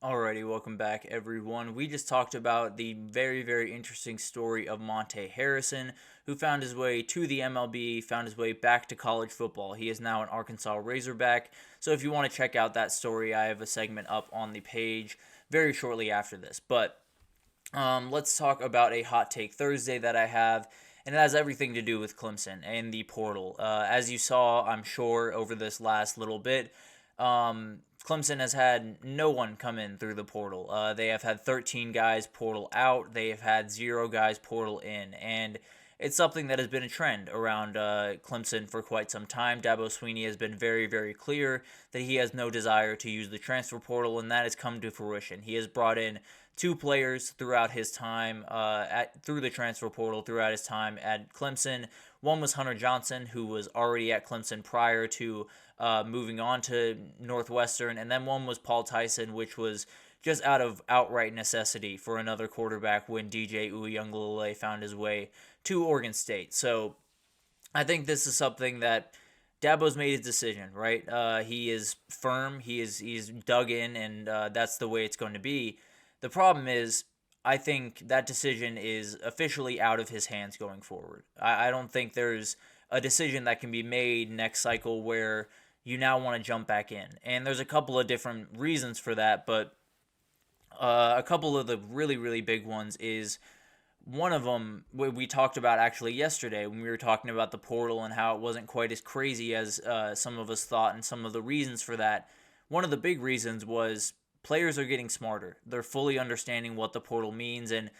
Alrighty, welcome back, everyone. We just talked about the very, very interesting story of Monte Harrison, who found his way to the MLB, found his way back to college football. He is now an Arkansas Razorback. So if you want to check out that story, I have a segment up on the page very shortly after this. But let's talk about a hot take Thursday that I have, and it has everything to do with Clemson and the portal. As you saw, I'm sure, over this last little bit, Clemson has had no one come in through the portal. They have had 13 guys portal out. They have had 0 guys portal in. And it's something that has been a trend around Clemson for quite some time. Dabo Swinney has been very, very clear that he has no desire to use the transfer portal, and that has come to fruition. He has brought in 2 players throughout his time through the transfer portal throughout his time at Clemson. One was Hunter Johnson, who was already at Clemson prior to moving on to Northwestern, and then one was Paul Tyson, which was just out of outright necessity for another quarterback when DJ Uiagalelei found his way to Oregon State. So I think this is something that Dabo's made his decision, right? He is firm, he's dug in, and that's the way it's going to be. The problem is, I think that decision is officially out of his hands going forward. I don't think there's a decision that can be made next cycle where you now want to jump back in. And there's a couple of different reasons for that, but a couple of the really, really big ones is one of them we talked about actually yesterday when we were talking about the portal and how it wasn't quite as crazy as some of us thought, and some of the reasons for that. One of the big reasons was players are getting smarter. They're fully understanding what the portal means, and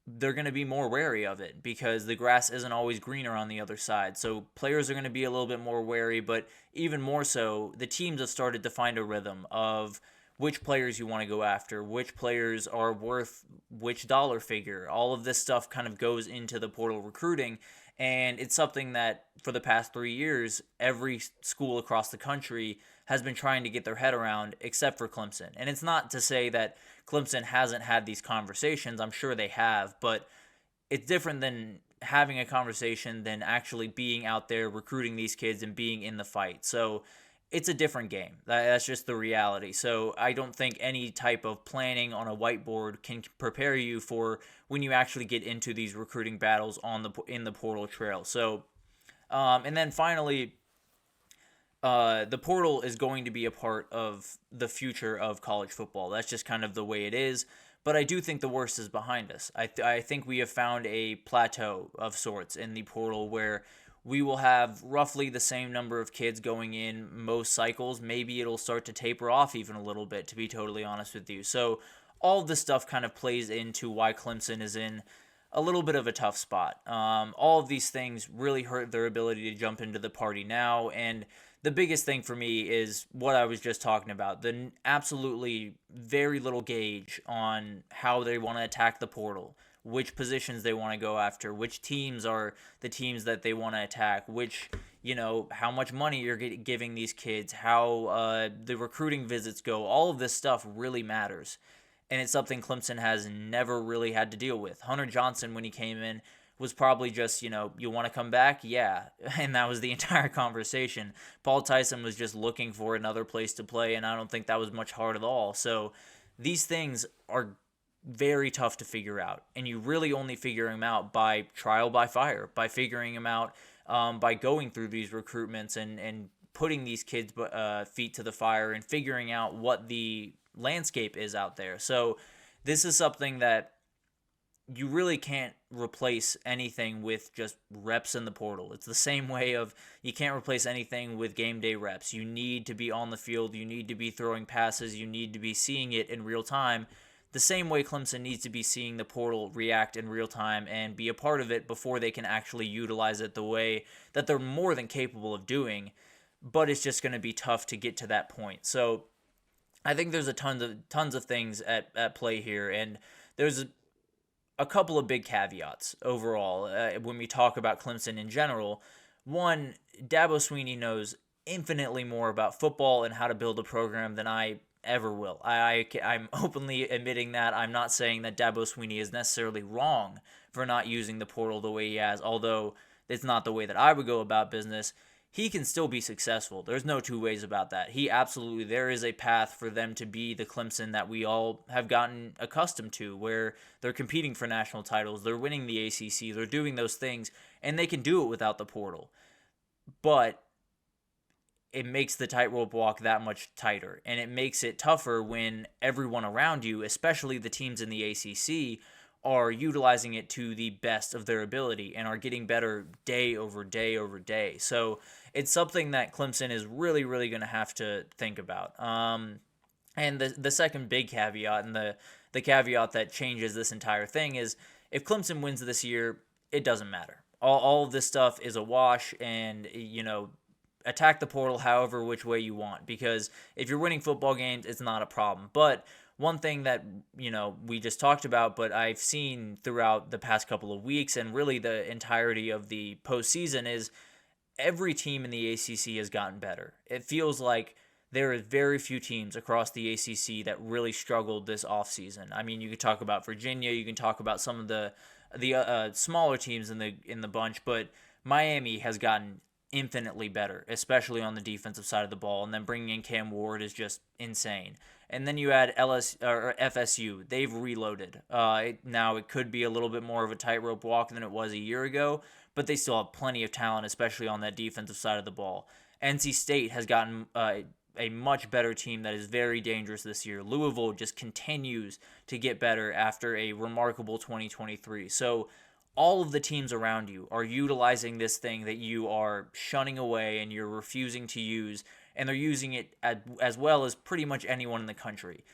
they're going to be more wary of it because the grass isn't always greener on the other side. So players are going to be a little bit more wary, but even more so, the teams have started to find a rhythm of which players you want to go after, which players are worth which dollar figure. All of this stuff kind of goes into the portal recruiting, and it's something that for the past 3 years, every school across the country has been trying to get their head around, except for Clemson. And it's not to say that Clemson hasn't had these conversations. I'm sure they have, but it's different than having a conversation than actually being out there recruiting these kids and being in the fight. So it's a different game. That's just the reality. So I don't think any type of planning on a whiteboard can prepare you for when you actually get into these recruiting battles in the portal trail. So, and then finally, the portal is going to be a part of the future of college football. That's just kind of the way it is. But I do think the worst is behind us. I think we have found a plateau of sorts in the portal where we will have roughly the same number of kids going in most cycles. Maybe it'll start to taper off even a little bit, to be totally honest with you. So all of this stuff kind of plays into why Clemson is in a little bit of a tough spot. All of these things really hurt their ability to jump into the party now, and the biggest thing for me is what I was just talking about, the absolutely very little gauge on how they want to attack the portal, which positions they want to go after, which teams are the teams that they want to attack, how much money you're giving these kids, how the recruiting visits go. All of this stuff really matters, and it's something Clemson has never really had to deal with. Hunter Johnson, when he came in, was probably just, you want to come back? Yeah. And that was the entire conversation. Paul Tyson was just looking for another place to play, and I don't think that was much hard at all. So these things are very tough to figure out, and you really only figure them out by trial by fire, by figuring them out by going through these recruitments and putting these kids' feet to the fire and figuring out what the landscape is out there. So this is something that you really can't replace anything with just reps in the portal. It's the same way of you can't replace anything with game day reps. You need to be on the field. You need to be throwing passes. You need to be seeing it in real time. The same way Clemson needs to be seeing the portal react in real time and be a part of it before they can actually utilize it the way that they're more than capable of doing. But it's just going to be tough to get to that point. So I think there's tons of things at play here, and there's a couple of big caveats overall when we talk about Clemson in general. One, Dabo Swinney knows infinitely more about football and how to build a program than I ever will. I'm openly admitting that. I'm not saying that Dabo Swinney is necessarily wrong for not using the portal the way he has, although it's not the way that I would go about business. he can still be successful. There's no two ways about that. There is a path for them to be the Clemson that we all have gotten accustomed to, where they're competing for national titles, they're winning the ACC, they're doing those things, and they can do it without the portal. But it makes the tightrope walk that much tighter, and it makes it tougher when everyone around you, especially the teams in the ACC, are utilizing it to the best of their ability and are getting better day over day over day. So it's something that Clemson is really, really going to have to think about. And the second big caveat, and the caveat that changes this entire thing, is if Clemson wins this year, it doesn't matter. All of this stuff is a wash, and, attack the portal however which way you want, because if you're winning football games, it's not a problem. But one thing that, we just talked about, but I've seen throughout the past couple of weeks and really the entirety of the postseason, is every team in the ACC has gotten better. It feels like there are very few teams across the ACC that really struggled this offseason. I mean, you could talk about Virginia, you can talk about some of the smaller teams in the bunch, but Miami has gotten infinitely better, especially on the defensive side of the ball, and then bringing in Cam Ward is just insane. And then you add FSU. They've reloaded. Now it could be a little bit more of a tightrope walk than it was a year ago, but they still have plenty of talent, especially on that defensive side of the ball. NC State has gotten a much better team that is very dangerous this year. Louisville just continues to get better after a remarkable 2023. So all of the teams around you are utilizing this thing that you are shunning away and you're refusing to use, and they're using it as well as pretty much anyone in the country.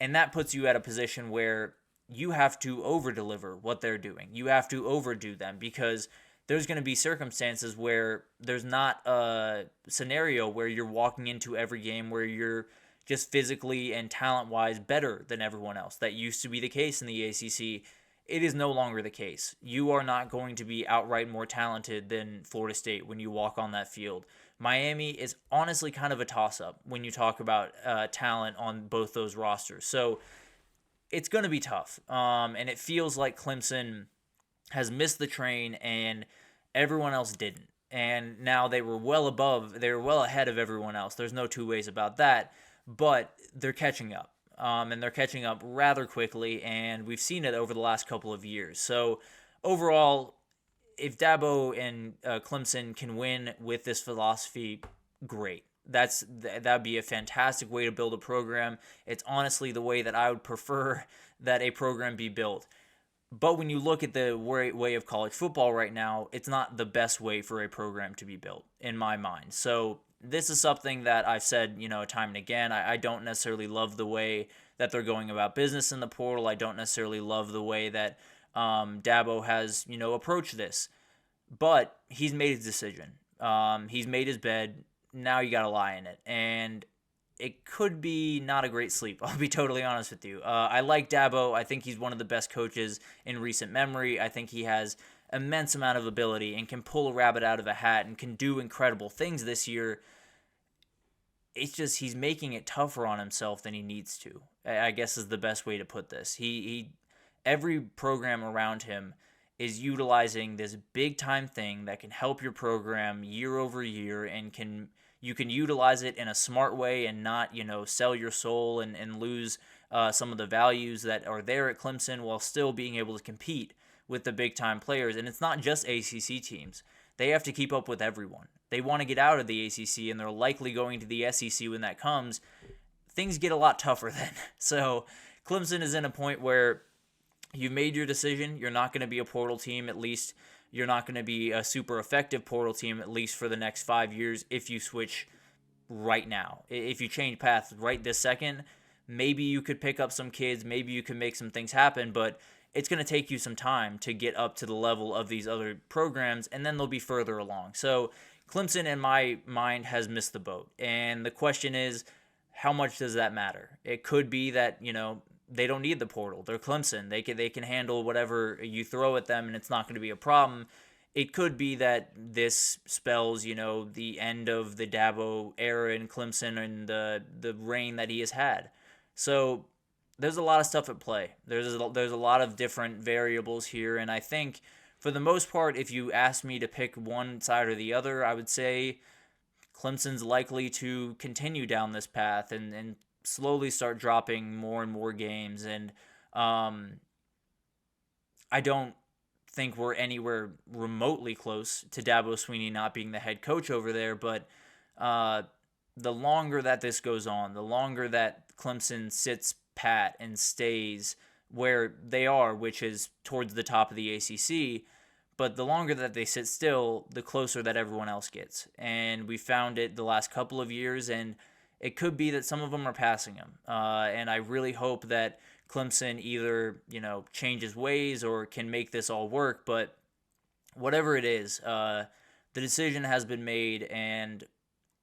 And that puts you at a position where you have to over-deliver what they're doing. You have to overdo them, because there's going to be circumstances where there's not a scenario where you're walking into every game where you're just physically and talent-wise better than everyone else. That used to be the case in the ACC. It is no longer the case. You are not going to be outright more talented than Florida State when you walk on that field. Miami is honestly kind of a toss-up when you talk about talent on both those rosters. So it's going to be tough. And it feels like Clemson has missed the train and everyone else didn't. And now they were well ahead of everyone else. There's no two ways about that. But they're catching up. And they're catching up rather quickly, and we've seen it over the last couple of years. So overall, if Dabo and Clemson can win with this philosophy, great. That'd be a fantastic way to build a program. It's honestly the way that I would prefer that a program be built. But when you look at the way of college football right now, it's not the best way for a program to be built, in my mind. So this is something that I've said, time and again. I don't necessarily love the way that they're going about business in the portal. I don't necessarily love the way that Dabo has, approached this. But he's made his decision. He's made his bed. Now you got to lie in it. And it could be not a great sleep. I'll be totally honest with you. I like Dabo. I think he's one of the best coaches in recent memory. I think he has immense amount of ability and can pull a rabbit out of a hat and can do incredible things this year. It's just he's making it tougher on himself than he needs to, I guess is the best way to put this. Every program around him is utilizing this big time thing that can help your program year over year, and you can utilize it in a smart way and not, sell your soul and lose some of the values that are there at Clemson, while still being able to compete with the big time players. And it's not just ACC teams. They have to keep up with everyone. They want to get out of the ACC, and they're likely going to the SEC when that comes. Things get a lot tougher then. So Clemson is in a point where you've made your decision. You're not going to be a portal team, at least. You're not going to be a super effective portal team, at least for the next 5 years, if you switch right now. If you change paths right this second, maybe you could pick up some kids. Maybe you can make some things happen, but it's going to take you some time to get up to the level of these other programs, and then they'll be further along. So Clemson, in my mind, has missed the boat. And the question is, how much does that matter? It could be that, they don't need the portal. They're Clemson. They can handle whatever you throw at them, and it's not going to be a problem. It could be that this spells, the end of the Dabo era in Clemson and the reign that he has had. So there's a lot of stuff at play. There's a lot of different variables here, and I think for the most part, if you ask me to pick one side or the other, I would say Clemson's likely to continue down this path and slowly start dropping more and more games. And I don't think we're anywhere remotely close to Dabo Swinney not being the head coach over there. But the longer that this goes on, the longer that Clemson sits pat and stays where they are, which is towards the top of the ACC, but the longer that they sit still, the closer that everyone else gets. And we found it the last couple of years, and it could be that some of them are passing them. And I really hope that Clemson either, changes ways or can make this all work. But whatever it is, the decision has been made, and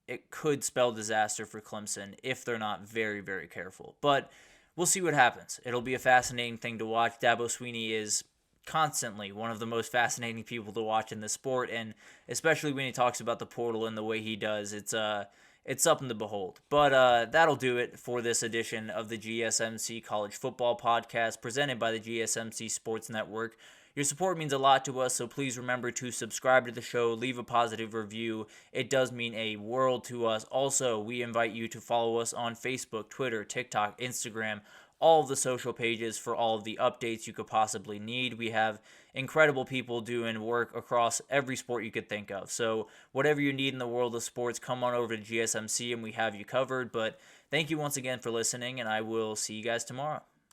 it could spell disaster for Clemson if they're not very, very careful. But we'll see what happens. It'll be a fascinating thing to watch. Dabo Swinney is constantly one of the most fascinating people to watch in the sport, and especially when he talks about the portal and the way he does, it's something to behold. But that'll do it for this edition of the GSMC College Football Podcast presented by the GSMC Sports Network. Your support means a lot to us, so please remember to subscribe to the show, leave a positive review. It does mean a world to us. Also, we invite you to follow us on Facebook, Twitter, TikTok, Instagram, all of the social pages for all of the updates you could possibly need. We have incredible people doing work across every sport you could think of. So whatever you need in the world of sports, come on over to GSMC and we have you covered. But thank you once again for listening, and I will see you guys tomorrow.